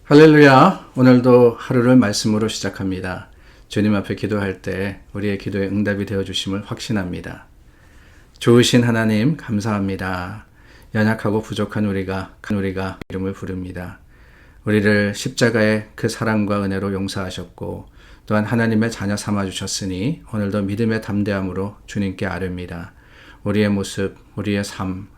할렐루야. 오늘도 하루를 말씀으로 시작합니다. 주님 앞에 기도할 때 우리의 기도에 응답이 되어 주심을 확신합니다. 좋으신 하나님 감사합니다. 연약하고 부족한 우리가 이름을 부릅니다. 우리를 십자가의 그 사랑과 은혜로 용서하셨고 또한 하나님의 자녀 삼아 주셨으니 오늘도 믿음의 담대함으로 주님께 아뢰입니다. 우리의 모습, 우리의 삶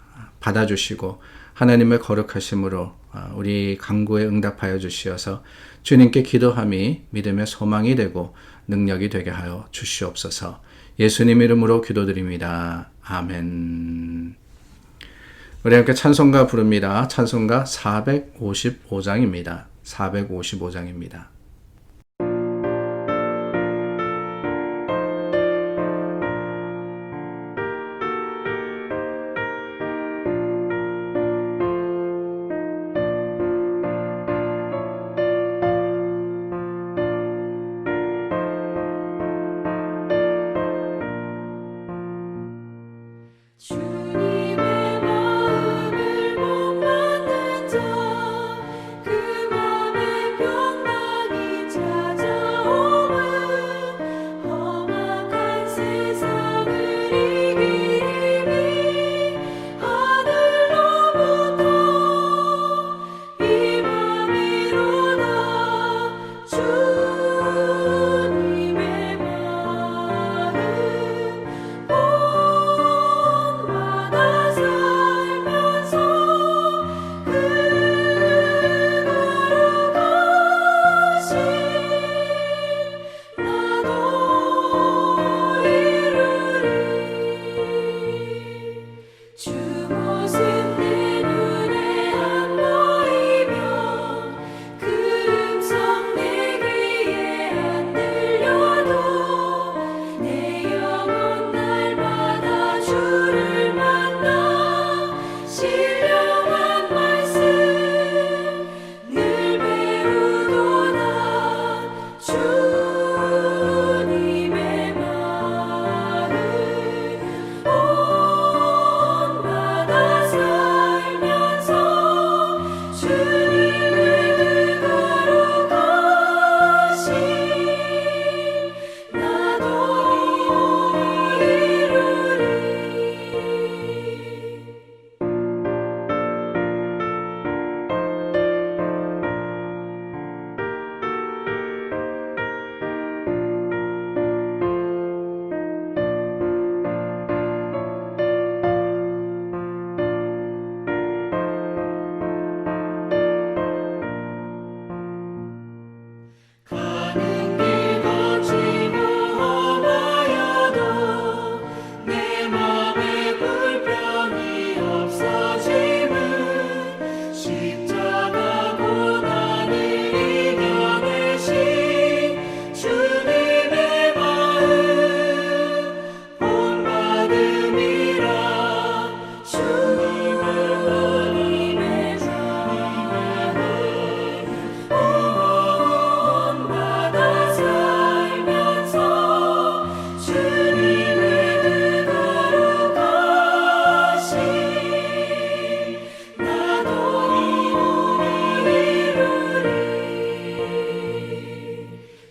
받아주시고 하나님의 거룩하심으로 우리 간구에 응답하여 주시어서 주님께 기도함이 믿음의 소망이 되고 능력이 되게 하여 주시옵소서. 예수님 이름으로 기도드립니다. 아멘. 우리 함께 찬송가 부릅니다. 찬송가 455장입니다. 455장입니다. 주님의 마음을 못 받는 자, 그 맘에 평강이 찾아오면 험악한 세상을 이기리니 하늘로부터 임함이로다. 주님의 마음 주 모습 내 눈에 안 보이면 그 음성 내 귀에 안 들려도 내 영혼 날마다 주를 만나 신령한 말씀 늘 배우도다. 주님의 마음 살면서 주님을 거룩하신 나도 이루리. 가는 길 거치고 험하여도 내 맘에 불평이 없어짐은 십자가 고난을 이겨내신 주님의 마음 본받음이라. 주님의 본받아 살면서 주님의 거룩하신 나도 이루리.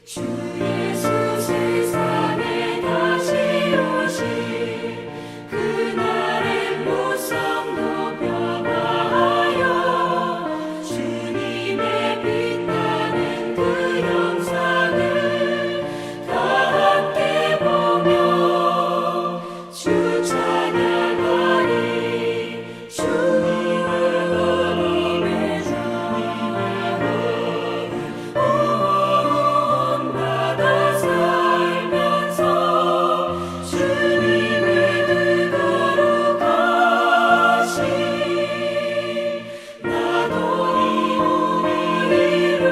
주 예수 세상에 다시 오실 그날의 무성도 변화하여 주님의 빛나는 그 영상을 다 함께 보며 주 찬양하리. 주님을 본받아 살면서 주님의 거룩하신 나도 이루리.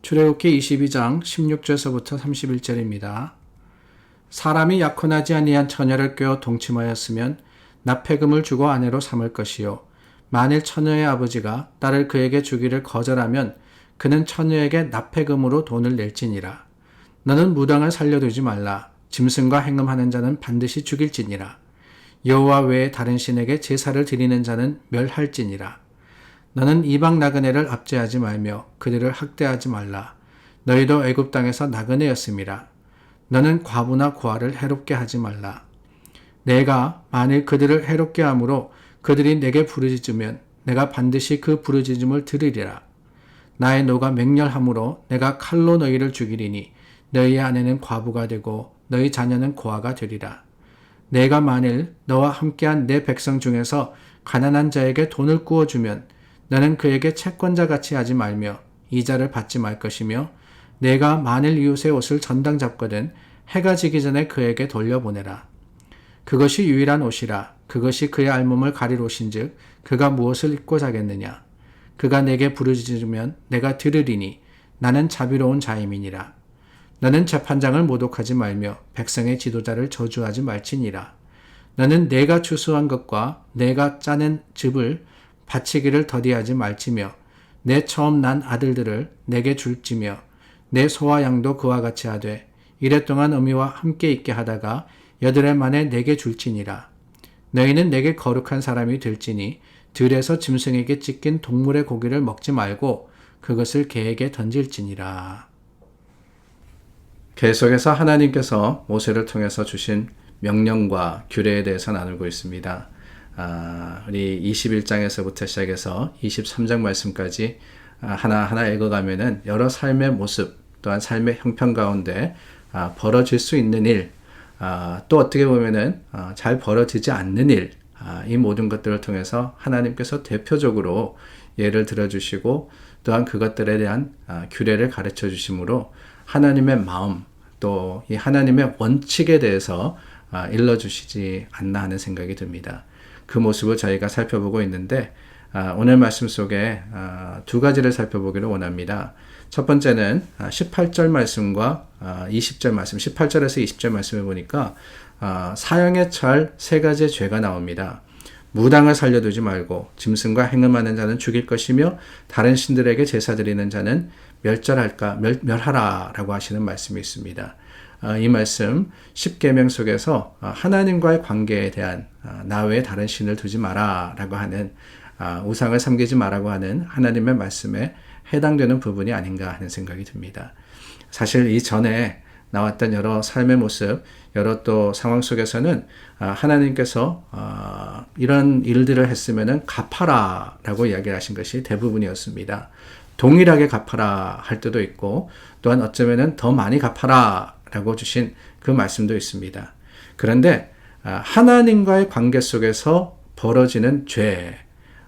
출애굽기 22장 16절서부터 31절입니다. 사람이 약혼하지 아니한 처녀를 꿰어 동침하였으면 납폐금을 주고 아내로 삼을 것이요 만일 처녀의 아버지가 딸을 그에게 주기를 거절하면 그는 처녀에게 납폐금으로 돈을 낼지니라. 너는 무당을 살려두지 말라. 짐승과 행음하는 자는 반드시 죽일지니라. 여호와 외에 다른 신에게 제사를 드리는 자는 멸할지니라. 너는 이방 나그네를 압제하지 말며 그들을 학대하지 말라. 너희도 애굽 땅에서 나그네였음이라. 너는 과부나 고아를 해롭게 하지 말라. 내가 만일 그들을 해롭게 함으로 그들이 내게 부르짖으면 내가 반드시 그 부르짖음을 들으리라. 나의 노가 맹렬함으로 내가 칼로 너희를 죽이리니 너희 아내는 과부가 되고 너희 자녀는 고아가 되리라. 내가 만일 너와 함께한 내 백성 중에서 가난한 자에게 돈을 구워주면 너는 그에게 채권자 같이 하지 말며 이자를 받지 말 것이며 내가 만일 이웃의 옷을 전당 잡거든 해가 지기 전에 그에게 돌려보내라. 그것이 유일한 옷이라. 그것이 그의 알몸을 가릴 옷인즉 그가 무엇을 입고 자겠느냐. 그가 내게 부르짖으면 내가 들으리니 나는 자비로운 자임이니라. 너는 재판장을 모독하지 말며 백성의 지도자를 저주하지 말지니라. 너는 내가 추수한 것과 내가 짜낸 즙을 바치기를 더디하지 말지며 내 처음 난 아들들을 내게 줄지며 내 소와 양도 그와 같이 하되 이랫동안 어미와 함께 있게 하다가 여드레 만에 내게 줄지니라. 너희는 내게 거룩한 사람이 될지니 들에서 짐승에게 찢긴 동물의 고기를 먹지 말고 그것을 개에게 던질지니라. 계속해서 하나님께서 모세를 통해서 주신 명령과 규례에 대해서 나누고 있습니다. 우리 21장에서부터 시작해서 23장 말씀까지 하나하나 읽어가면은 여러 삶의 모습 또한 삶의 형편 가운데 벌어질 수 있는 일, 또 어떻게 보면은 잘 벌어지지 않는 일, 이 모든 것들을 통해서 하나님께서 대표적으로 예를 들어주시고 또한 그것들에 대한 규례를 가르쳐 주심으로 하나님의 마음 또 이 하나님의 원칙에 대해서 일러주시지 않나 하는 생각이 듭니다. 그 모습을 저희가 살펴보고 있는데 오늘 말씀 속에 두 가지를 살펴보기를 원합니다. 첫 번째는 18절 말씀과 20절 말씀, 18절에서 20절 말씀을 보니까 사형에 처할 세 가지의 죄가 나옵니다. 무당을 살려두지 말고 짐승과 행음하는 자는 죽일 것이며 다른 신들에게 제사 드리는 자는 멸하라 라고 하시는 말씀이 있습니다. 이 말씀 10계명 속에서 하나님과의 관계에 대한 나 외에 다른 신을 두지 마라 라고 하는 우상을 섬기지 마라고 하는 하나님의 말씀에 해당되는 부분이 아닌가 하는 생각이 듭니다. 사실 이전에 나왔던 여러 삶의 모습, 여러 또 상황 속에서는 하나님께서 이런 일들을 했으면은 갚아라 라고 이야기를 하신 것이 대부분이었습니다. 동일하게 갚아라 할 때도 있고 또한 어쩌면은 더 많이 갚아라 라고 주신 그 말씀도 있습니다. 그런데 하나님과의 관계 속에서 벌어지는 죄,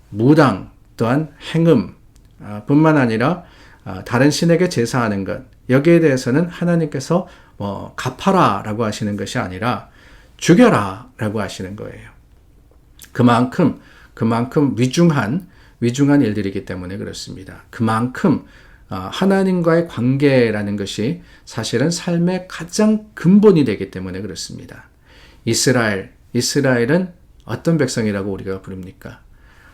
무당 또한 행음 뿐만 아니라 다른 신에게 제사하는 것, 여기에 대해서는 하나님께서 갚아라 라고 하시는 것이 아니라 죽여라 라고 하시는 거예요. 그만큼 위중한 일들이기 때문에 그렇습니다. 그만큼 하나님과의 관계라는 것이 사실은 삶의 가장 근본이 되기 때문에 그렇습니다. 이스라엘은 어떤 백성이라고 우리가 부릅니까?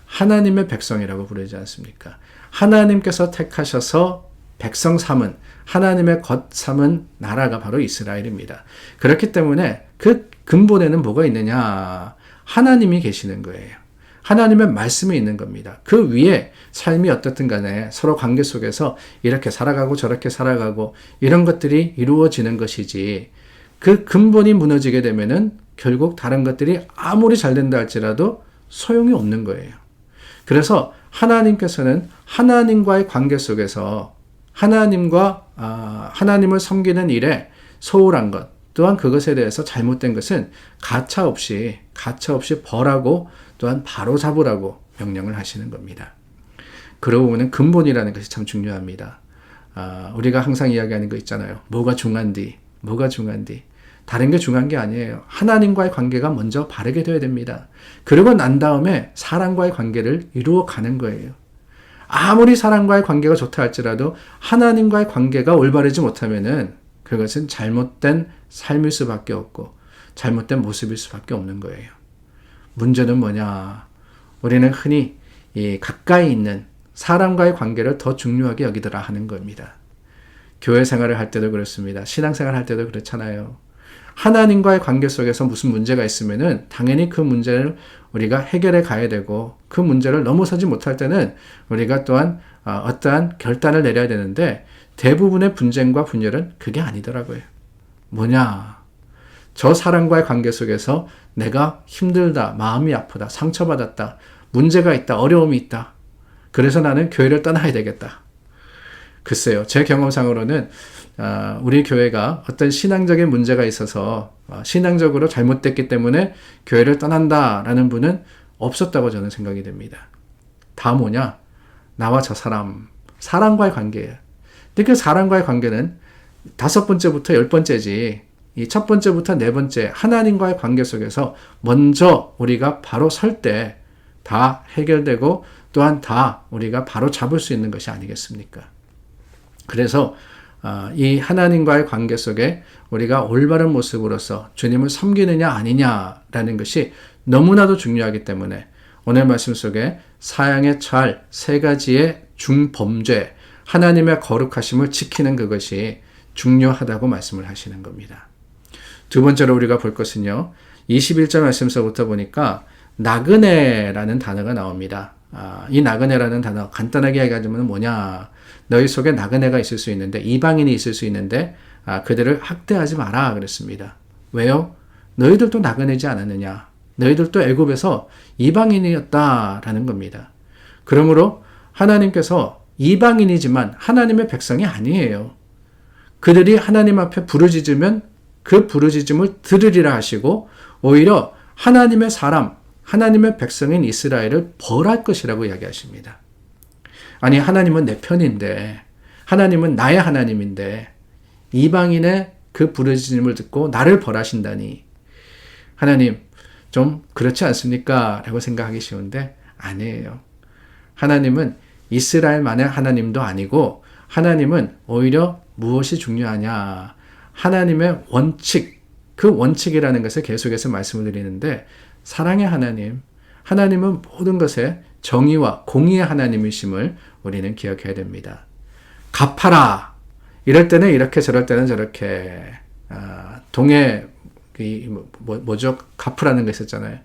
하나님의 백성이라고 부르지 않습니까? 하나님께서 택하셔서 백성 삼은 하나님의 것 삼은 나라가 바로 이스라엘입니다. 그렇기 때문에 그 근본에는 뭐가 있느냐? 하나님이 계시는 거예요. 하나님의 말씀이 있는 겁니다. 그 위에 삶이 어떻든 간에 서로 관계 속에서 이렇게 살아가고 저렇게 살아가고 이런 것들이 이루어지는 것이지 그 근본이 무너지게 되면은 결국 다른 것들이 아무리 잘 된다 할지라도 소용이 없는 거예요. 그래서 하나님께서는 하나님과의 관계 속에서 하나님을 섬기는 일에 소홀한 것 또한 그것에 대해서 잘못된 것은 가차 없이 벌하고 또한 바로 잡으라고 명령을 하시는 겁니다. 그러고 보면 근본이라는 것이 참 중요합니다. 우리가 항상 이야기하는 거 있잖아요. 뭐가 중요한디? 다른 게 중요한 게 아니에요. 하나님과의 관계가 먼저 바르게 되어야 됩니다. 그러고 난 다음에 사람과의 관계를 이루어 가는 거예요. 아무리 사람과의 관계가 좋다 할지라도 하나님과의 관계가 올바르지 못하면은 그것은 잘못된 삶일 수밖에 없고 잘못된 모습일 수밖에 없는 거예요. 문제는 뭐냐? 우리는 흔히 이 가까이 있는 사람과의 관계를 더 중요하게 여기더라 하는 겁니다. 교회 생활을 할 때도 그렇습니다. 신앙생활 할 때도 그렇잖아요. 하나님과의 관계 속에서 무슨 문제가 있으면은 당연히 그 문제를 우리가 해결해 가야 되고, 그 문제를 넘어서지 못할 때는 우리가 또한 어떠한 결단을 내려야 되는데, 대부분의 분쟁과 분열은 그게 아니더라고요. 뭐냐? 저 사람과의 관계 속에서 내가 힘들다, 마음이 아프다, 상처받았다, 문제가 있다, 어려움이 있다. 그래서 나는 교회를 떠나야 되겠다. 글쎄요, 제 경험상으로는 우리 교회가 어떤 신앙적인 문제가 있어서 신앙적으로 잘못됐기 때문에 교회를 떠난다라는 분은 없었다고 저는 생각이 됩니다. 다 뭐냐? 나와 저 사람과의 관계예요. 근데 그 사람과의 관계는 5번째부터 10번째지, 이 첫 번째부터 4번째 하나님과의 관계 속에서 먼저 우리가 바로 설 때 다 해결되고, 또한 다 우리가 바로 잡을 수 있는 것이 아니겠습니까? 그래서 이 하나님과의 관계 속에 우리가 올바른 모습으로서 주님을 섬기느냐 아니냐라는 것이 너무나도 중요하기 때문에 오늘 말씀 속에 사양에 처할 3가지의 중범죄, 하나님의 거룩하심을 지키는 그것이 중요하다고 말씀을 하시는 겁니다. 두 번째로 우리가 볼 것은요, 21절 말씀서부터 보니까 나그네라는 단어가 나옵니다. 이 나그네라는 단어 간단하게 얘기하자면 뭐냐? 너희 속에 나그네가 있을 수 있는데, 이방인이 있을 수 있는데 그들을 학대하지 마라 그랬습니다. 왜요? 너희들도 나그네지 않았느냐? 너희들도 애굽에서 이방인이었다라는 겁니다. 그러므로 하나님께서 이방인이지만 하나님의 백성이 아니에요. 그들이 하나님 앞에 부르짖으면 그 부르짖음을 들으리라 하시고, 오히려 하나님의 사람, 하나님의 백성인 이스라엘을 벌할 것이라고 이야기하십니다. 아니, 하나님은 내 편인데, 하나님은 나의 하나님인데 이방인의 그 부르짖음을 듣고 나를 벌하신다니, 하나님 좀 그렇지 않습니까? 라고 생각하기 쉬운데 아니에요. 하나님은 이스라엘만의 하나님도 아니고, 하나님은 오히려 무엇이 중요하냐? 하나님의 원칙, 그 원칙이라는 것을 계속해서 말씀을 드리는데, 사랑의 하나님, 하나님은 모든 것에 정의와 공의의 하나님이심을 우리는 기억해야 됩니다. 갚아라! 이럴 때는 이렇게, 저럴 때는 저렇게. 동해, 뭐죠? 갚으라는 거 있었잖아요.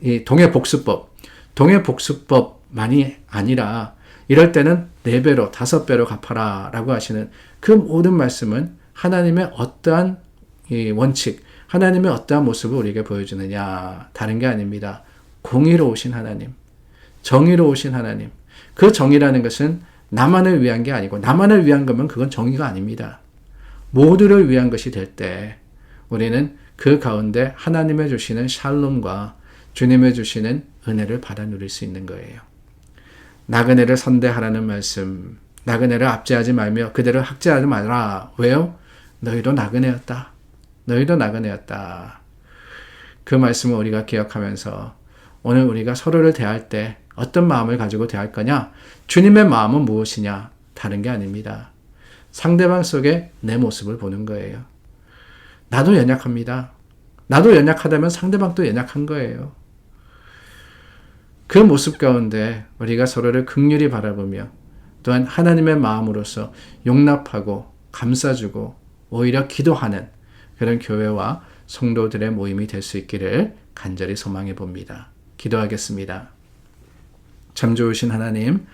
이 동해 복수법. 동해 복수법만이 아니라, 이럴 때는 4배로, 5배로 갚아라 라고 하시는 그 모든 말씀은 하나님의 어떠한 이 원칙, 하나님의 어떠한 모습을 우리에게 보여주느냐, 다른 게 아닙니다. 공의로우신 하나님, 정의로우신 하나님. 그 정의라는 것은 나만을 위한 게 아니고, 나만을 위한 거면 그건 정의가 아닙니다. 모두를 위한 것이 될 때 우리는 그 가운데 하나님의 주시는 샬롬과 주님의 주시는 은혜를 받아 누릴 수 있는 거예요. 나그네를 선대하라는 말씀, 나그네를 압제하지 말며 그들을 학대하지 말라. 왜요? 너희도 나그네였다. 너희도 나그네였다. 그 말씀을 우리가 기억하면서 오늘 우리가 서로를 대할 때 어떤 마음을 가지고 대할 거냐? 주님의 마음은 무엇이냐? 다른 게 아닙니다. 상대방 속에 내 모습을 보는 거예요. 나도 연약합니다. 나도 연약하다면 상대방도 연약한 거예요. 그 모습 가운데 우리가 서로를 긍휼히 바라보며, 또한 하나님의 마음으로서 용납하고 감싸주고 오히려 기도하는 그런 교회와 성도들의 모임이 될 수 있기를 간절히 소망해 봅니다. 기도하겠습니다. 참 좋으신 하나님,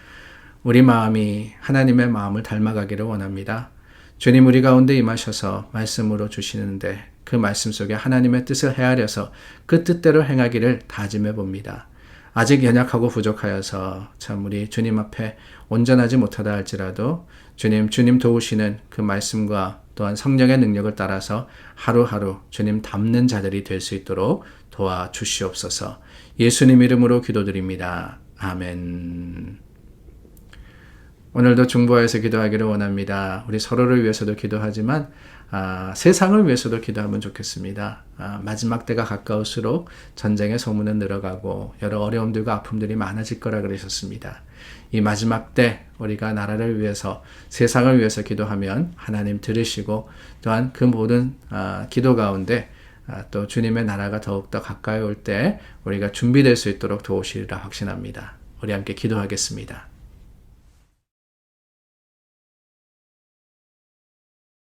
우리 마음이 하나님의 마음을 닮아가기를 원합니다. 주님, 우리 가운데 임하셔서 말씀으로 주시는데 그 말씀 속에 하나님의 뜻을 헤아려서 그 뜻대로 행하기를 다짐해 봅니다. 아직 연약하고 부족하여서 참 우리 주님 앞에 온전하지 못하다 할지라도 주님 도우시는 그 말씀과 또한 성령의 능력을 따라서 하루하루 주님 닮는 자들이 될 수 있도록 도와주시옵소서. 예수님 이름으로 기도드립니다. 아멘. 오늘도 중보하여서 기도하기를 원합니다. 우리 서로를 위해서도 기도하지만 세상을 위해서도 기도하면 좋겠습니다. 마지막 때가 가까울수록 전쟁의 소문은 늘어가고 여러 어려움들과 아픔들이 많아질 거라 그러셨습니다. 이 마지막 때 우리가 나라를 위해서, 세상을 위해서 기도하면 하나님 들으시고, 또한 그 모든 기도 가운데 또 주님의 나라가 더욱더 가까이 올 때 우리가 준비될 수 있도록 도우시리라 확신합니다. 우리 함께 기도하겠습니다.